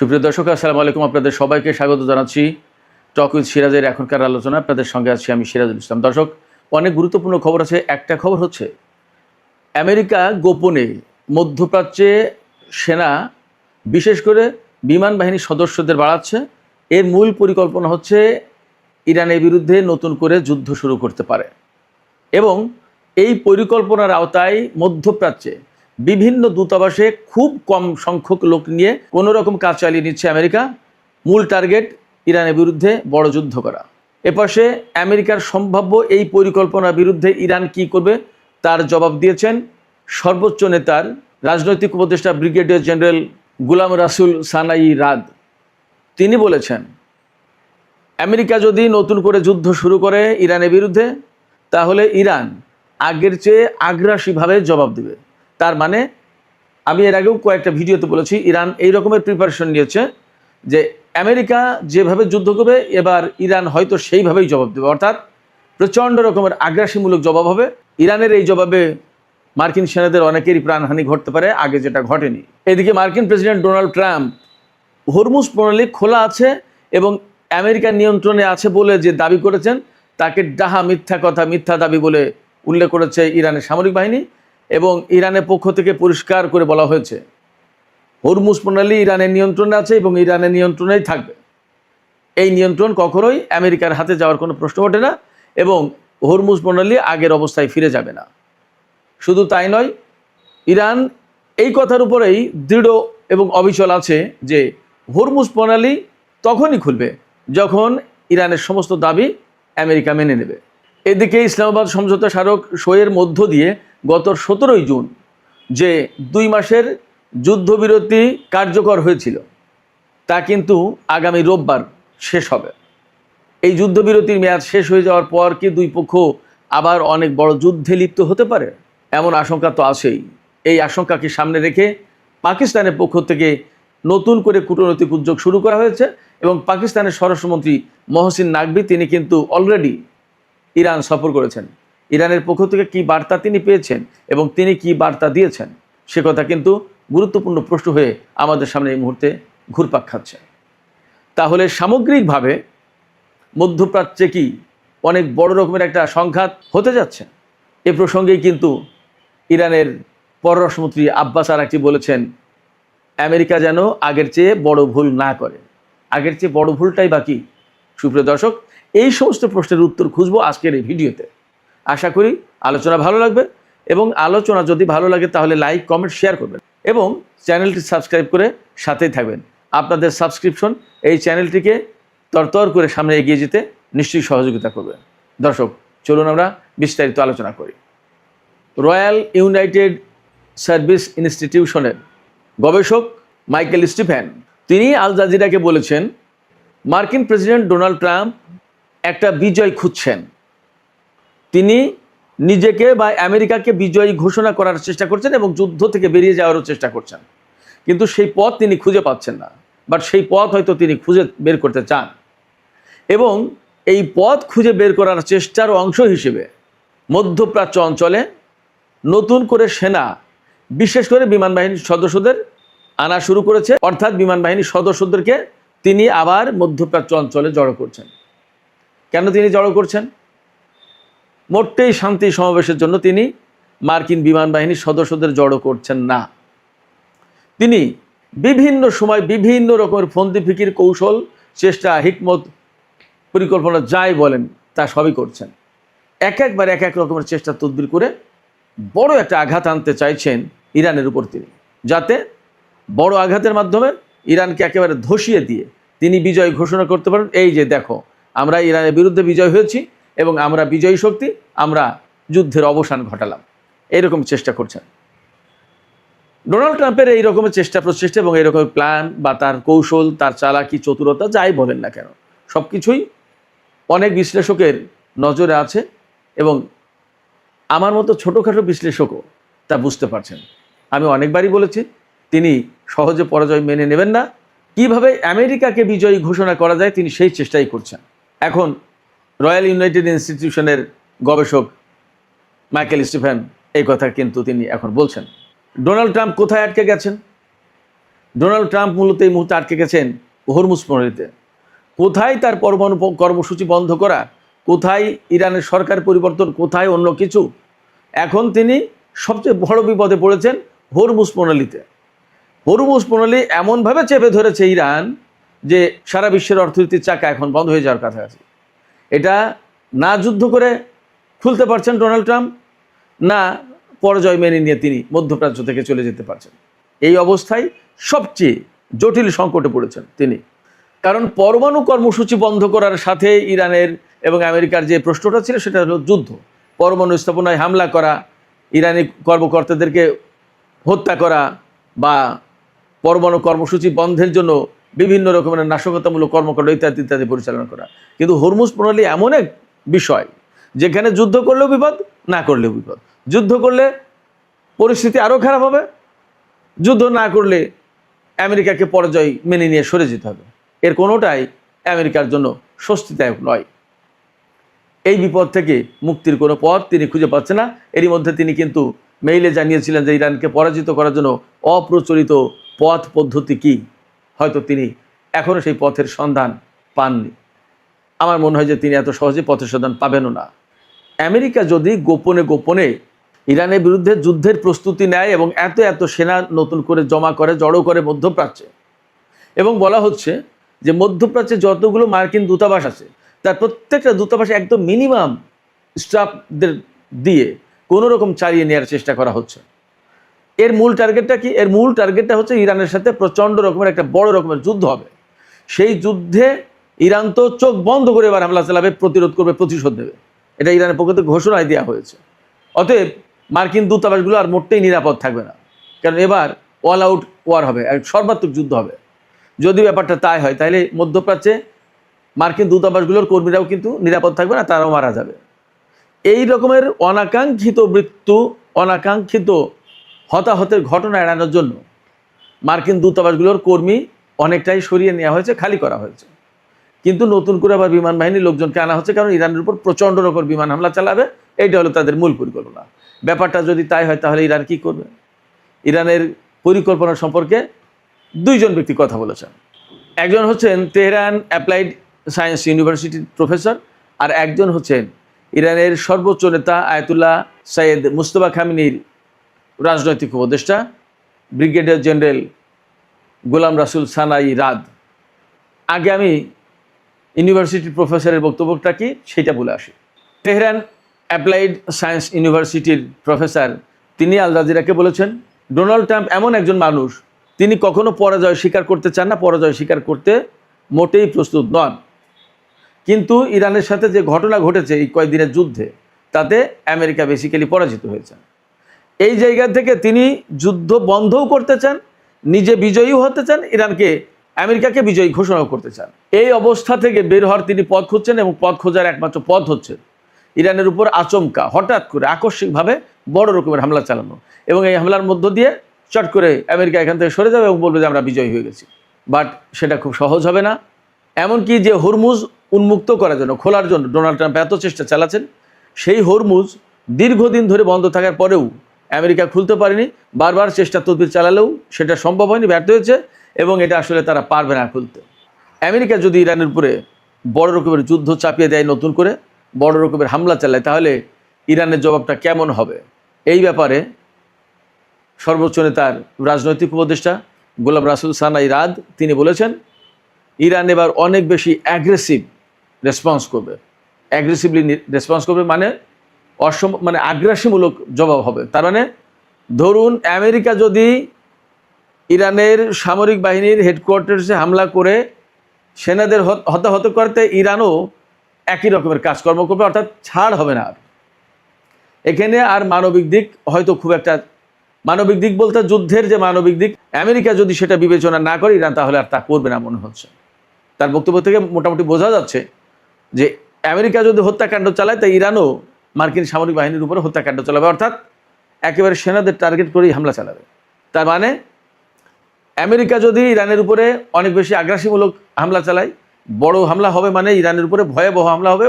সুপ্রিয় দর্শক, আসসালামু আলাইকুম। আপনাদের সবাইকে স্বাগত জানাচ্ছি টক উইথ সিরাজের এখনকার আলোচনা। আপনাদের সঙ্গে আছি আমি সিরাজুল ইসলাম। দর্শক, অনেক গুরুত্বপূর্ণ খবর আছে। একটা খবর হচ্ছে আমেরিকা গোপনে মধ্যপ্রাচ্যে সেনা, বিশেষ করে বিমান বাহিনীর সদস্যদের বাড়াচ্ছে। এর মূল পরিকল্পনা হচ্ছে ইরানের বিরুদ্ধে নতুন করে যুদ্ধ শুরু করতে পারে, এবং এই পরিকল্পনার আওতায় মধ্যপ্রাচ্যে বিভিন্ন দূতাবাসে খুব কম সংখ্যক লোক নিয়ে কোনো রকম কাজ চালিয়ে নিচ্ছে আমেরিকা। মূল টার্গেট ইরানের বিরুদ্ধে বড় যুদ্ধ করা। এপাশে আমেরিকার সম্ভাব্য এই পরিকল্পনার বিরুদ্ধে ইরান কি করবে তার জবাব দিয়েছেন সর্বোচ্চ নেতার রাজনৈতিক উপদেষ্টা ব্রিগেডিয়ার জেনারেল গুলাম রাসুল সানাই রাদ। তিনি বলেছেন, আমেরিকা যদি নতুন করে যুদ্ধ শুরু করে ইরানের বিরুদ্ধে, তাহলে ইরান আগের চেয়ে আগ্রাসীভাবে জবাব দেবে। তার মানে আমি এর আগেও কয়েকটা ভিডিওতে বলেছি, ইরান এই রকমের প্রিপারেশন নিয়েছে যে আমেরিকা যেভাবে যুদ্ধ করবে এবার ইরান হয়তো সেইভাবেই জবাব দেবে, অর্থাৎ প্রচণ্ড রকমের আগ্রাসীমূলক জবাব হবে। ইরানের এই জবাবে মার্কিন সেনাদের অনেকেরই প্রাণহানি ঘটতে পারে, আগে যেটা ঘটেনি। এদিকে মার্কিন প্রেসিডেন্ট ডোনাল্ড ট্রাম্প হরমুজ প্রণালী খোলা আছে এবং আমেরিকার নিয়ন্ত্রণে আছে বলে যে দাবি করেছেন, তাকে ডাহা মিথ্যা কথা, মিথ্যা দাবি বলে উল্লেখ করেছে ইরানের সামরিক বাহিনী। এবং ইরানের পক্ষ থেকে পরিষ্কার করে বলা হয়েছে, হরমুজ প্রণালী ইরানের নিয়ন্ত্রণে আছে এবং ইরানের নিয়ন্ত্রণেই থাকবে। এই নিয়ন্ত্রণ কখনোই আমেরিকার হাতে যাওয়ার কোনো প্রশ্ন ওঠে না, এবং হরমুজ প্রণালী আগের অবস্থায় ফিরে যাবে না। শুধু তাই নয়, ইরান এই কথার উপরেই দৃঢ় এবং অবিচল আছে যে হরমুজ প্রণালী তখনই খুলবে যখন ইরানের সমস্ত দাবি আমেরিকা মেনে নেবে। এদিকে ইসলামাবাদ সমঝোতা স্মারক সইয়ের মধ্য দিয়ে গত 17 জুন যে 2 মাসের যুদ্ধবিরতি কার্যকর হয়েছিল, তা কিন্তু আগামী রোববার শেষ হবে। এই যুদ্ধবিরতির মেয়াদ শেষ হয়ে যাওয়ার পর কি দুই পক্ষ আবার অনেক বড় যুদ্ধে লিপ্ত হতে পারে? এমন আশঙ্কা তো আছেই। এই আশঙ্কাকে সামনে রেখে পাকিস্তানের পক্ষ থেকে নতুন করে কূটনৈতিক উদ্যোগ শুরু করা হয়েছে, এবং পাকিস্তানের স্বরাষ্ট্রমন্ত্রী মহসিন নাকভি তিনি কিন্তু অলরেডি ইরান সফর করেছেন। ইরানের পক্ষ থেকে কি বার্তা তিনি পেয়েছেন এবং তিনি কি বার্তা দিয়েছেন, সে কথা কিন্তু গুরুত্বপূর্ণ প্রশ্ন হয়ে আমাদের সামনে এই মুহূর্তে ঘুরপাক খাচ্ছে। তাহলে সামগ্রিকভাবে মধ্যপ্রাচ্যে কি অনেক বড় রকমের একটা সংঘাত হতে যাচ্ছে? এ প্রসঙ্গেই কিন্তু ইরানের পররাষ্ট্রমন্ত্রী আব্বাস আরাকচি বলেছেন, আমেরিকা যেন আগের চেয়ে বড় ভুল না করে। আগের চেয়ে বড় ভুলটাই বাকি। সুপ্রিয় দর্শক, এই সমস্ত প্রশ্নের উত্তর খুঁজবো আজকের এই ভিডিওতে। আশা করি আলোচনা ভালো লাগবে, এবং আলোচনা যদি ভালো লাগে তাহলে লাইক, কমেন্ট, শেয়ার করবেন এবং চ্যানেলটি সাবস্ক্রাইব করে সাথেই থাকবেন। আপনাদের সাবস্ক্রিপশন এই চ্যানেলটিকে তরতর করে সামনে এগিয়ে যেতে নিশ্চয়ই সহযোগিতা করবে। দর্শক, চলুন আমরা বিস্তারিত আলোচনা করি। রয়্যাল ইউনাইটেড সার্ভিস ইনস্টিটিউশনের গবেষক মাইকেল স্টিফেন তিনি আল জাজিরাকে বলেছেন, মার্কিন প্রেসিডেন্ট ডোনাল্ড ট্রাম্প একটা বিজয় খুঁজছেন। তিনি নিজেকে বা আমেরিকাকে বিজয়ী ঘোষণা করার চেষ্টা করছেন এবং যুদ্ধ থেকে বেরিয়ে যাওয়ারও চেষ্টা করছেন, কিন্তু সেই পথ তিনি খুঁজে পাচ্ছেন না। বাট সেই পথ হয়তো তিনি খুঁজে বের করতে চান, এবং এই পথ খুঁজে বের করার চেষ্টার অংশ হিসেবে মধ্যপ্রাচ্য অঞ্চলে নতুন করে সেনা, বিশেষ করে বিমান বাহিনীর সদস্যদের আনা শুরু করেছে। অর্থাৎ বিমান বাহিনীর সদস্যদেরকে তিনি আবার মধ্যপ্রাচ্য অঞ্চলে জড়ো করছেন। কেন তিনি জড়ো করছেন? মোটেই শান্তি সমাবেশের জন্য তিনি মার্কিন বিমান বাহিনীর সদস্যদের জড়ো করছেন না। তিনি বিভিন্ন সময় বিভিন্ন রকমের ফন্দি ফিকির, কৌশল, চেষ্টা, হিকমত, পরিকল্পনা যাই বলেন তা সবই করছেন। একবার এক এক রকমের চেষ্টা তদবির করে বড় একটা আঘাত আনতে চাইছেন ইরানের উপর তিনি, যাতে বড় আঘাতের মাধ্যমে ইরানকে একেবারে ধসিয়ে দিয়ে তিনি বিজয় ঘোষণা করতে পারেন। এই যে দেখো, আমরা ইরানের বিরুদ্ধে বিজয় হয়েছি এবং আমরা বিজয়ী শক্তি, আমরা যুদ্ধের অবসান ঘটালাম। এইরকম চেষ্টা করছেন ডোনাল্ড ট্রাম্পের। এই রকমের চেষ্টা প্রচেষ্টা এবং এই রকমের প্ল্যান বা তার কৌশল, তার চালাকি, চতুরতা যাই বলেন না কেন, সব কিছুই অনেক বিশ্লেষকের নজরে আছে, এবং আমার মতো ছোটোখাটো বিশ্লেষকও তা বুঝতে পারছেন। আমি অনেকবারই বলেছি, তিনি সহজে পরাজয় মেনে নেবেন না। কিভাবে আমেরিকাকে বিজয়ী ঘোষণা করা যায় তিনি সেই চেষ্টাই করছেন। এখন রয়্যাল ইউনাইটেড ইনস্টিটিউশনের গবেষক মাইকেল স্টিফেন এই কথা কিন্তু তিনি এখন বলছেন। ডোনাল্ড ট্রাম্প কোথায় আটকে গেছেন? ডোনাল্ড ট্রাম্প মূলত এই মুহূর্তে আটকে গেছেন হরমুজ প্রণালীতে। কোথায় তার পরমাণু কর্মসূচি বন্ধ করা, কোথায় ইরানের সরকার পরিবর্তন, কোথায় অন্য কিছু, এখন তিনি সবচেয়ে বড় বিপদে পড়েছেন হরমুজ প্রণালীতে। হরমুজ প্রণালী এমনভাবে চেপে ধরেছে ইরান যে সারা বিশ্বের অর্থনীতির চাকা এখন বন্ধ হয়ে যাওয়ার কাছাকাছি। এটা না যুদ্ধ করে খুলতে পারছেন ডোনাল্ড ট্রাম্প, না পরাজয় মেনে নিয়ে তিনি মধ্যপ্রাচ্য থেকে চলে যেতে পারছেন। এই অবস্থায় সবচেয়ে জটিল সংকটে পড়েছেন তিনি। কারণ পরমাণু কর্মসূচি বন্ধ করার সাথে ইরানের এবং আমেরিকার যে প্রশ্নটা ছিল সেটা হলো যুদ্ধ, পরমাণু স্থাপনায় হামলা করা, ইরানি কর্মকর্তাদেরকে হত্যা করা বা পরমাণু কর্মসূচি বন্ধের জন্য বিভিন্ন রকমের নাশকতামূলক কর্মকাণ্ড ইত্যাদি ইত্যাদি পরিচালনা করা। কিন্তু হরমুজ প্রণালী এমন এক বিষয় যেখানে যুদ্ধ করলেও বিপদ, না করলেও বিপদ। যুদ্ধ করলে পরিস্থিতি আরও খারাপ হবে, যুদ্ধ না করলে আমেরিকাকে পরাজয় মেনে নিয়ে সরে যেতে হবে। এর কোনোটাই আমেরিকার জন্য স্বস্তিদায়ক নয়। এই বিপদ থেকে মুক্তির কোনো পথ তিনি খুঁজে পাচ্ছেন না। এরই মধ্যে তিনি কিন্তু মেইলে জানিয়েছিলেন যে ইরানকে পরাজিত করার জন্য অপ্রচলিত পথ পদ্ধতি কী, হয়তো তিনি এখনও সেই পথের সন্ধান পাননি। আমার মনে হয় যে তিনি এত সহজে পথের সন্ধান পাবেনও না। আমেরিকা যদি গোপনে গোপনে ইরানের বিরুদ্ধে যুদ্ধের প্রস্তুতি নেয় এবং এত এত সেনা নতুন করে জমা করে, জড়ো করে মধ্যপ্রাচ্যে, এবং বলা হচ্ছে যে মধ্যপ্রাচ্যে যতগুলো মার্কিন দূতাবাস আছে তার প্রত্যেকটা দূতাবাসে একদম মিনিমাম স্টাফদের দিয়ে কোনো রকম চালিয়ে নেওয়ার চেষ্টা করা হচ্ছে। এর মূল টার্গেটটা কি? এর মূল টার্গেটটা হচ্ছে ইরানের সাথে প্রচণ্ড রকমের একটা বড় রকমের যুদ্ধ হবে। সেই যুদ্ধে ইরান তো চোখ বন্ধ করে এবার হামলা চালাবে, প্রতিরোধ করবে, প্রতিশোধ দেবে। এটা ইরানের পক্ষ থেকে ঘোষণায় দেওয়া হয়েছে। অতএব মার্কিন দূতাবাসগুলো আর মোটেই নিরাপদ থাকবে না, কারণ এবার অল আউট ওয়ার হবে, এক সর্বাত্মক যুদ্ধ হবে। যদি ব্যাপারটা তাই হয় তাহলে মধ্যপ্রাচ্যে মার্কিন দূতাবাসগুলোর কর্মীরাও কিন্তু নিরাপদ থাকবে না, তারাও মারা যাবে। এই রকমের অনাকাঙ্ক্ষিত মৃত্যু, অনাকাঙ্ক্ষিত হতাহতের ঘটনা এড়ানোর জন্য মার্কিন দূতাবাসগুলোর কর্মী অনেকটাই সরিয়ে নেওয়া হয়েছে, খালি করা হয়েছে। কিন্তু নতুন করে আবার বিমান বাহিনীর লোকজনকে আনা হচ্ছে, কারণ ইরানের উপর প্রচণ্ড রকম বিমান হামলা চালাবে। এইটা হলো তাদের মূল পরিকল্পনা। ব্যাপারটা যদি তাই হয় তাহলে ইরান কী করবে? ইরানের পরিকল্পনা সম্পর্কে দুইজন ব্যক্তি কথা বলেছেন। একজন হচ্ছেন তেহরান অ্যাপ্লাইড সায়েন্স ইউনিভার্সিটির প্রফেসর, আর একজন হচ্ছেন ইরানের সর্বোচ্চ নেতা আয়াতুল্লাহ সৈয়দ মুজতবা খামেনির রাজনৈতিক উপদেষ্টা ব্রিগেডিয়ার জেনারেল গোলাম রাসুল সানাই রাদ। আগে আমি ইউনিভার্সিটির প্রফেসরের বক্তব্যটা কি সেটা বলে আসি। তেহরান অ্যাপ্লাইড সায়েন্স ইউনিভার্সিটির প্রফেসর তিনি আল জাজিরাকে বলেছেন, ডোনাল্ড ট্রাম্প এমন একজন মানুষ, তিনি কখনো পরাজয় স্বীকার করতে চান না, পরাজয় স্বীকার করতে মোটেই প্রস্তুত নন। কিন্তু ইরানের সাথে যে ঘটনা ঘটেছে এই কয়েকদিনের যুদ্ধে, তাতে আমেরিকা বেসিক্যালি পরাজিত হয়েছে। এই জায়গা থেকে তিনি যুদ্ধ বন্ধও করতে চান, নিজে বিজয়ীও হতে চান, আমেরিকাকে বিজয়ী ঘোষণাও করতে চান। এই অবস্থা থেকে বের হওয়ার তিনি পথ খুঁজছেন, এবং পথ খোঁজার একমাত্র পথ হচ্ছে ইরানের উপর আচমকা হঠাৎ করে আকস্মিকভাবে বড় রকমের হামলা চালানো, এবং এই হামলার মধ্য দিয়ে চট করে আমেরিকা এখান থেকে সরে যাবে এবং বলবে যে আমরা বিজয়ী হয়ে গেছি। বাট সেটা খুব সহজ হবে না। এমনকি যে হরমুজ উন্মুক্ত করার জন্য, খোলার জন্য ডোনাল্ড ট্রাম্প এত চেষ্টা চালাচ্ছেন, সেই হরমুজ দীর্ঘদিন ধরে বন্ধ থাকার পরেও আমেরিকা খুলতে পারেনি। বারবার চেষ্টা তদবির চালালেও সেটা সম্ভব হয়নি, ব্যর্থ হয়েছে, এবং এটা আসলে তারা পারবে না খুলতে। আমেরিকা যদি ইরানের উপরে বড় রকমের যুদ্ধ চাপিয়ে দেয়, নতুন করে বড় রকমের হামলা চালায়, তাহলে ইরানের জবাবটা কেমন হবে? এই ব্যাপারে সর্বোচ্চ নেতার রাজনৈতিক উপদেষ্টা গোলাম রাসুল সানাই রাদ তিনি বলেছেন, ইরান এবার অনেক বেশি অ্যাগ্রেসিভ রেসপন্স করবে। অ্যাগ্রেসিভলি রেসপন্স করবে মানে আগ্রাসীমূলক জবাব হবে। তার মানে ধরুন আমেরিকা যদি ইরানের সামরিক বাহিনীর হেডকোয়ার্টার্সে হামলা করে সেনাদের হতাহত করতে, ইরানও একই রকমের কাজকর্ম করবে, অর্থাৎ ছাড় হবে না। আর এখানে আর মানবিক দিক হয়তো খুব একটা, মানবিক দিক বলতে যুদ্ধের যে মানবিক দিক, আমেরিকা যদি সেটা বিবেচনা না করে ইরান, তাহলে আর তা করবে না মনে হচ্ছে। তার বক্তব্য থেকে মোটামুটি বোঝা যাচ্ছে যে আমেরিকা যদি হত্যাকাণ্ড চালায়, তাই ইরানও মার্কিন সামরিক বাহিনীর উপরে হত্যাকাণ্ড চালাবে, অর্থাৎ একেবারে সেনাদের টার্গেট করেই হামলা চালাবে। তার মানে আমেরিকা যদি ইরানের উপরে অনেক বেশি আগ্রাসীমূলক হামলা চালায়, বড় হামলা হবে, মানে ইরানের উপরে ভয়াবহ হামলা হবে,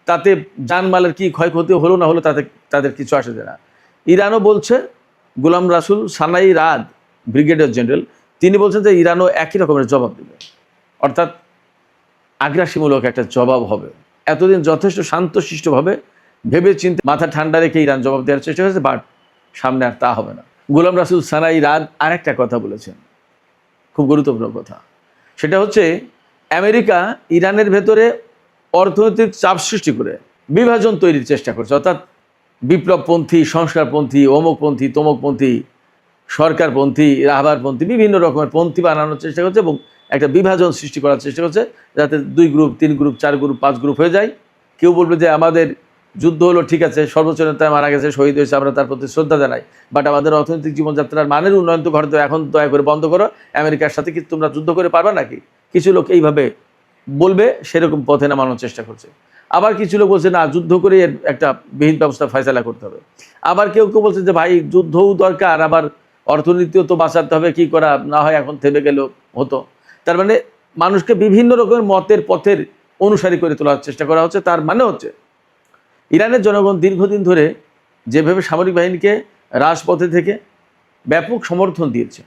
তাতে জানমালের কি ক্ষয়ক্ষতি হলো না হলো তাদের কিছু আসে যায় না। ইরানও বলছে, গোলাম রাসুল সানাই রাদ ব্রিগেডিয়ার জেনারেল তিনি বলছেন যে ইরানও একই রকমের জবাব দেবে, অর্থাৎ আগ্রাসীমূলক একটা জবাব হবে। এতদিন যথেষ্ট শান্তশিষ্টভাবে ভেবে চিন্তে মাথা ঠান্ডা রেখে ইরান জবাব দেওয়ার চেষ্টা করেছে, বাট সামনে আর তা হবে না। গোলাম রাসুল সানাই রাদ আরেকটা কথা বলেছেন, খুব গুরুত্বপূর্ণ কথা। সেটা হচ্ছে আমেরিকা ইরানের ভেতরে অর্থনৈতিক চাপ সৃষ্টি করে বিভাজন তৈরির চেষ্টা করছে, অর্থাৎ বিপ্লবপন্থী, সংস্কারপন্থী, অমুকপন্থী, তমুকপন্থী, সরকারপন্থী, রাহবারপন্থী, বিভিন্ন রকমের পন্থী বানানোর চেষ্টা করছে এবং একটা বিভাজন সৃষ্টি করার চেষ্টা করছে, যাতে 2 গ্রুপ, 3 গ্রুপ, 4 গ্রুপ, 5 গ্রুপ হয়ে যায়। কেউ বলবে যে আমাদের যুদ্ধ হলো, ঠিক আছে, সর্বোচ্চ নেতায় মারা গেছে, শহীদ হয়েছে, আমরা তার প্রতি শ্রদ্ধা জানাই, বাট আমাদের অর্থনৈতিক জীবনযাত্রার মানের উন্নয়ন তো ঘটে, এখন দয়া করে বন্ধ করো, আমেরিকার সাথে কি তোমরা যুদ্ধ করে পারবা নাকি? কিছু লোক এইভাবে বলবে, সেরকম পথে নামানোর চেষ্টা করছে। আবার কিছু লোক বলছে না, যুদ্ধ করে এর একটা বিহীন ব্যবস্থা ফয়সালা করতে হবে। আবার কেউ কেউ বলছে যে ভাই যুদ্ধও দরকার, আবার অর্থনীতিও তো বাঁচাতে হবে, কি করা না হয় এখন থেমে গেলেও হতো। তার মানে মানুষকে বিভিন্ন রকমের মতের পথের অনুসারী করে তোলার চেষ্টা করা হচ্ছে। তার মানে হচ্ছে ইরানের জনগণ দীর্ঘদিন ধরে যেভাবে সামরিক বাহিনীকে রাজপথে থেকে ব্যাপক সমর্থন দিয়েছে,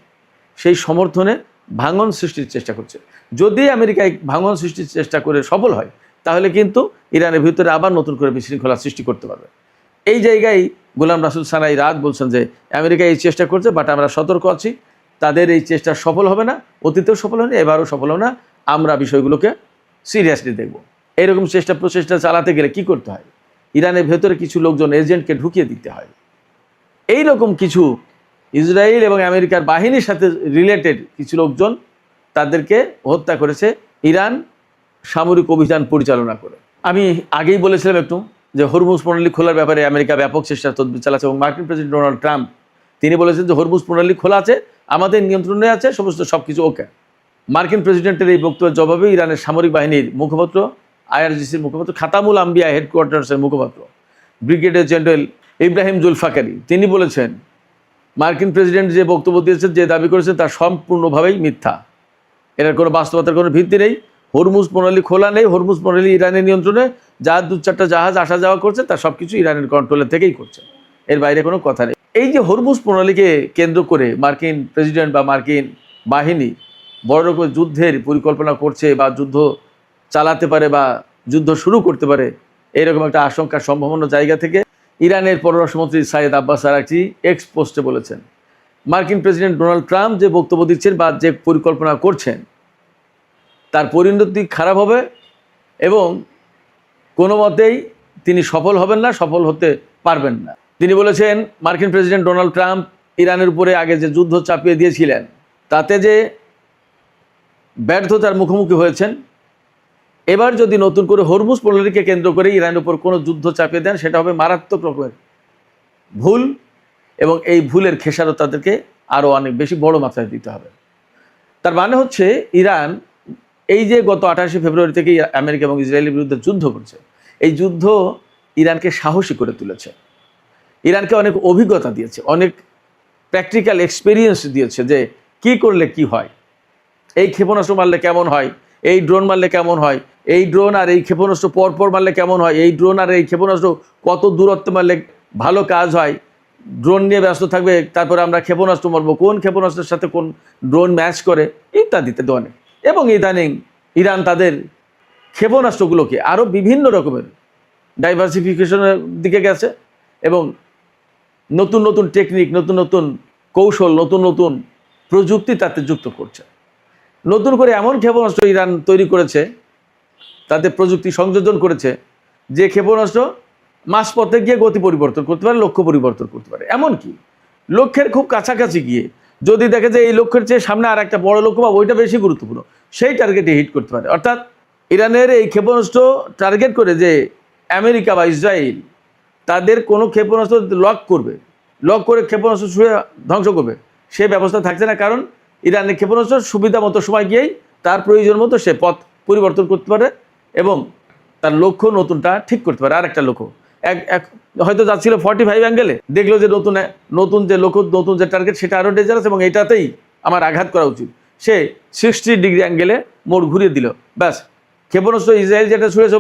সেই সমর্থনে ভাঙন সৃষ্টির চেষ্টা করছে। যদি আমেরিকা এই ভাঙন সৃষ্টির চেষ্টা করে সফল হয়, তাহলে কিন্তু ইরানের ভিতরে আবার নতুন করে বিশৃঙ্খলা সৃষ্টি করতে পারবে। এই জায়গায় গোলাম রাসুল সানাই রাত বলছেন যে আমেরিকা এই চেষ্টা করছে, বাট আমরা সতর্ক আছি, তাদের এই চেষ্টা সফল হবে না, অতীতেও সফল হয়নি, এবারও সফল হবে না, আমরা বিষয়গুলোকে সিরিয়াসলি দেখব। এইরকম প্রচেষ্টা চালাতে গেলে কি করতে হয়? ইরানের ভেতরে কিছু লোকজন এজেন্টকে ঢুকিয়ে দিতে হয়। এই রকম কিছু ইসরায়েল এবং আমেরিকার বাহিনীর সাথে রিলেটেড কিছু লোকজন, তাদেরকে হত্যা করেছে ইরান সামরিক অভিযান পরিচালনা করে। আমি আগেই বলেছিলাম একটু যে হরমুজ প্রণালী খোলার ব্যাপারে আমেরিকা ব্যাপক চেষ্টা তদবির চালাচ্ছে এবং মার্কিন প্রেসিডেন্ট ডোনাল্ড ট্রাম্প তিনি বলেছেন যে হরমুজ প্রণালী খোলা আছে, আমাদের নিয়ন্ত্রণে আছে, সমস্ত সব কিছু ওকে। মার্কিন প্রেসিডেন্টের এই বক্তব্যের জবাবে ইরানের সামরিক বাহিনীর মুখপাত্র, আইআরজিসির মুখপাত্র, খাতামুল আম্বিয়া হেডকোয়ার্টার্সের মুখপাত্র ব্রিগেডিয়ার জেনারেল ইব্রাহিম জুলফাকারি তিনি বলেছেন মার্কিন প্রেসিডেন্ট যে বক্তব্য দিয়েছেন, যে দাবি করেছেন, তা সম্পূর্ণভাবেই মিথ্যা। এটার কোনো বাস্তবতার কোনো ভিত্তি নেই। হরমুজ প্রণালী খোলা নেই, হরমুজ প্রণালী ইরানের নিয়ন্ত্রণে, যা 2-4টা জাহাজ আসা যাওয়া করছে তার সব কিছু ইরানের কন্ট্রোলের থেকেই করছে, এর বাইরে কোনো কথা নেই। এই যে হরমুজ প্রণালীকে কেন্দ্র করে মার্কিন প্রেসিডেন্ট বা মার্কিন বাহিনী বড় রকমের যুদ্ধের পরিকল্পনা করছে বা যুদ্ধ চালাতে পারে বা যুদ্ধ শুরু করতে পারে, এইরকম একটা আশঙ্কার সম্ভাবনা জায়গা থেকে ইরানের পররাষ্ট্রমন্ত্রী সাইয়েদ আব্বাস আরাকচি এক্স পোস্টে বলেছেন, মার্কিন প্রেসিডেন্ট ডোনাল্ড ট্রাম্প যে বক্তব্য দিচ্ছেন বা যে পরিকল্পনা করছেন, তার পরিণতি খারাপ হবে এবং কোনো মতেই তিনি সফল হবেন না, সফল হতে পারবেন না। তিনি বলেছেন মার্কিন প্রেসিডেন্ট ডোনাল্ড ট্রাম্প ইরানের উপরে আগে যে যুদ্ধ চাপিয়ে দিয়েছিলেন, তাতে যে ব্যর্থতার মুখোমুখি হয়েছেন, এবার যদি নতুন করে হরমুজ প্রণালীকে কেন্দ্র করে ইরানের উপর কোনো যুদ্ধ চাপিয়ে দেন, সেটা হবে মারাত্মক রকমের ভুল এবং এই ভুলের খেসারত তাদেরকে আরও অনেক বেশি বড় মাত্রায় দিতে হবে। তার মানে হচ্ছে ইরান এই যে গত 28শে ফেব্রুয়ারি থেকে আমেরিকা এবং ইসরায়েলের বিরুদ্ধে যুদ্ধ করছে, এই যুদ্ধ ইরানকে সাহসী করে তুলেছে, ইরানকে অনেক অভিজ্ঞতা দিয়েছে, অনেক প্র্যাকটিক্যাল এক্সপিরিয়েন্স দিয়েছে যে কি করলে কি হয়, এই ক্ষেপণাস্ত্র মারলে কেমন হয়, এই ড্রোন মারলে কেমন হয়, এই ড্রোন আর এই ক্ষেপণাস্ত্র পরপর মারলে কেমন হয়, এই ড্রোন আর এই ক্ষেপণাস্ত্র কত দূরত্বে মারলে ভালো কাজ হয়, ড্রোন নিয়ে ব্যস্ত থাকবে, তারপরে আমরা ক্ষেপণাস্ত্র মারবো, কোন ক্ষেপণাস্ত্রের সাথে কোন ড্রোন ম্যাচ করে, ইত্যাদিতে অনেক। এবং ইদানিং ইরান তাদের ক্ষেপণাস্ত্রগুলোকে আরও বিভিন্ন রকমের ডাইভার্সিফিকেশনের দিকে গেছে এবং নতুন নতুন টেকনিক, নতুন নতুন কৌশল, নতুন নতুন প্রযুক্তি তাতে যুক্ত করছে। নতুন করে এমন ক্ষেপণাস্ত্র ইরান তৈরি করেছে, তাতে প্রযুক্তি সংযোজন করেছে, যে ক্ষেপণাস্ত্র মাঝপথে গিয়ে গতি পরিবর্তন করতে পারে, লক্ষ্য পরিবর্তন করতে পারে। এমনকি লক্ষ্যের খুব কাছাকাছি গিয়ে যদি দেখে যে এই লক্ষ্যের চেয়ে সামনে আর একটা বড় লক্ষ্য বা ওইটা বেশি গুরুত্বপূর্ণ, সেই টার্গেটে হিট করতে পারে। অর্থাৎ ইরানের এই ক্ষেপণাস্ত্র টার্গেট করে যে আমেরিকা বা ইসরায়েল তাদের কোনো ক্ষেপণাস্ত্র লক করে ক্ষেপণাস্ত্র ছুঁড়ে ধ্বংস করবে, সে ব্যবস্থা থাকছে না। কারণ ইরানের ক্ষেপণাস্ত্র সুবিধা মতো সময় গিয়েই তার প্রয়োজন মতো সে পথ পরিবর্তন করতে পারে এবং তার লক্ষ্য নতুনটা ঠিক করতে পারে। আর একটা লক্ষ্য হয়তো যাচ্ছিল 45 অ্যাঙ্গেলে, দেখলো যে নতুন যে লক্ষ্য, নতুন যে টার্গেট, সেটা আরও ডেঞ্জারাস এবং এটাতেই আমার আঘাত করা উচিত, সে 60 ডিগ্রি অ্যাঙ্গেলে মোড় ঘুরিয়ে দিল, ব্যাস ক্ষেপণাস্ত্র ইসরায়েল যেটা ছুঁড়েছে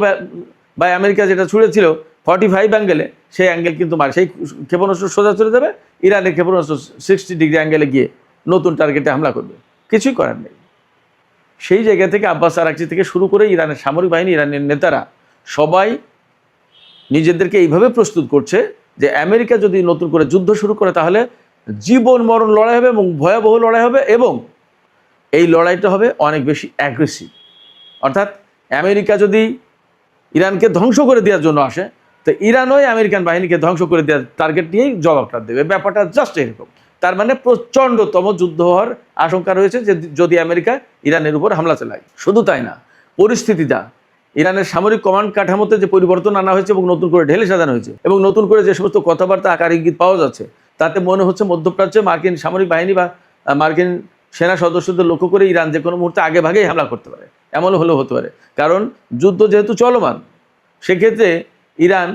বা আমেরিকা যেটা ছুঁড়েছিল 45 অ্যাঙ্গেলে, সেই অ্যাঙ্গেল কিন্তু সেই ক্ষেপণাস্ত্র সোজা চলে যাবে, ইরানের ক্ষেপণাস্ত্র 60 ডিগ্রি অ্যাঙ্গেলে গিয়ে নতুন টার্গেটে হামলা করবে। কিছুই করার নেই। সেই জায়গা থেকে আব্বাস আরাকচি থেকে শুরু করে ইরানের সামরিক বাহিনী, ইরানের নেতারা সবাই নিজেদেরকে এইভাবে প্রস্তুত করছে যে আমেরিকা যদি নতুন করে যুদ্ধ শুরু করে তাহলে জীবন মরণ লড়াই হবে এবং ভয়াবহ লড়াই হবে, এবং এই লড়াইটা হবে অনেক বেশি অ্যাগ্রেসিভ। অর্থাৎ আমেরিকা যদি ইরানকে ধ্বংস করে দেওয়ার জন্য আসে, তো ইরানও আমেরিকান বাহিনীকে ধ্বংস করে দেওয়ার টার্গেট নিয়েই জবাবটা দেবে। ব্যাপারটা জাস্ট এরকম। তার মানে প্রচণ্ডতম যুদ্ধ হওয়ার আশঙ্কা রয়েছে যে যদি আমেরিকা ইরানের উপর হামলা চালায়। শুধু তাই না, পরিস্থিতিটা ইরানের সামরিক কমান্ড কাঠামোতে যে পরিবর্তন আনা হয়েছে এবং নতুন করে ঢেলে সাজানো হয়েছে এবং নতুন করে যে সমস্ত কথাবার্তা আকার ইঙ্গিত পাওয়া যাচ্ছে, তাতে মনে হচ্ছে মধ্যপ্রাচ্যে মার্কিন সামরিক বাহিনী বা মার্কিন সেনা সদস্যদের লক্ষ্য করে ইরান যে কোনো মুহূর্তে আগে ভাগেই হামলা করতে পারে, এমনও হলেও হতে পারে। কারণ যুদ্ধ যেহেতু চলমান, সেক্ষেত্রে ইরান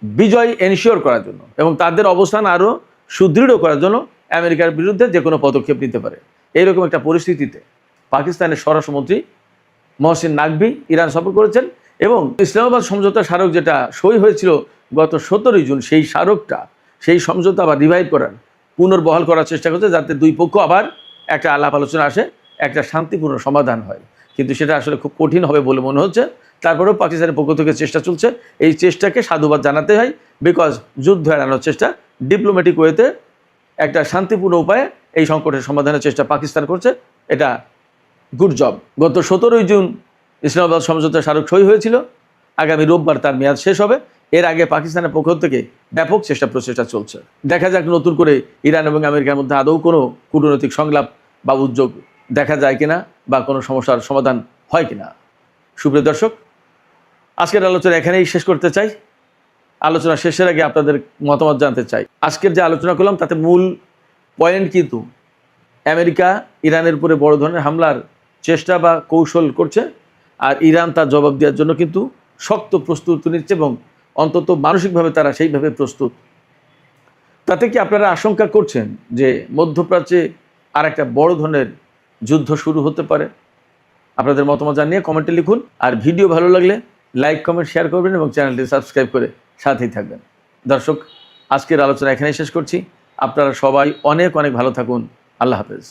বিজয় এনশিওর করার জন্য এবং তাদের অবস্থান আরও সুদৃঢ় করার জন্য আমেরিকার বিরুদ্ধে যে কোনো পদক্ষেপ নিতে পারে। এইরকম একটা পরিস্থিতিতে পাকিস্তানের স্বরাষ্ট্রমন্ত্রী মহসিন নাকভি ইরান সফর করেছেন এবং ইসলামাবাদ সমঝোতা স্মারক যেটা সই হয়েছিল গত 17 জুন, সেই সমঝোতা আবার রিভাইভ করার, পুনর্বহাল করার চেষ্টা করছে, যাতে দুই পক্ষ আবার একটা আলাপ আলোচনা আসে, একটা শান্তিপূর্ণ সমাধান হয়। কিন্তু সেটা আসলে খুব কঠিন হবে বলে মনে হচ্ছে। তারপরেও পাকিস্তানের পক্ষ থেকে চেষ্টা চলছে। এই চেষ্টাকে সাধুবাদ জানাতে হয়, বিকজ যুদ্ধ এড়ানোর চেষ্টা ডিপ্লোম্যাটিক ওয়েতে একটা শান্তিপূর্ণ উপায়ে এই সংকটের সমাধানের চেষ্টা পাকিস্তান করছে। এটা গুড জব। গত 17 জুন ইসলামাবাদ সমঝোতা স্মারক সই হয়েছিল। আগামী রোববার তার মেয়াদ শেষ হবে। এর আগে পাকিস্তানের পক্ষ থেকে ব্যাপক প্রচেষ্টা চলছে। দেখা যাক নতুন করে ইরান এবং আমেরিকার মধ্যে আদৌ কোনো কূটনৈতিক সংলাপ বা উদ্যোগ দেখা যায় কিনা বা কোনো সমস্যার সমাধান হয় কিনা। সুপ্রিয় দর্শক, আজকের আলোচনা এখানেই শেষ করতে চাই। আলোচনা শেষের আগে আপনাদের মতামত জানতে চাই। আজকের যে আলোচনা করলাম তাতে মূল পয়েন্ট কিন্তু আমেরিকা ইরানের উপরে বড় ধরনের হামলার চেষ্টা বা কৌশল করছে, আর ইরান তার জবাব দেওয়ার জন্য কিন্তু শক্ত প্রস্তুতি নিচ্ছে এবং অন্তত মানসিকভাবে তারা সেইভাবে প্রস্তুত। তাতে কি আপনারা আশঙ্কা করছেন যে মধ্যপ্রাচ্যে আর একটা বড় ধরনের যুদ্ধ শুরু হতে পারে? আপনাদের মতামত জানিয়ে কমেন্টে লিখুন। আর ভিডিও ভালো লাগলে লাইক, কমেন্ট, শেয়ার করবেন এবং চ্যানেলটি সাবস্ক্রাইব করে সাথেই থাকবেন। দর্শক, আজকের আলোচনা এখানেই শেষ করছি। আপনারা সবাই অনেক ভালো থাকুন। আল্লাহ হাফেজ।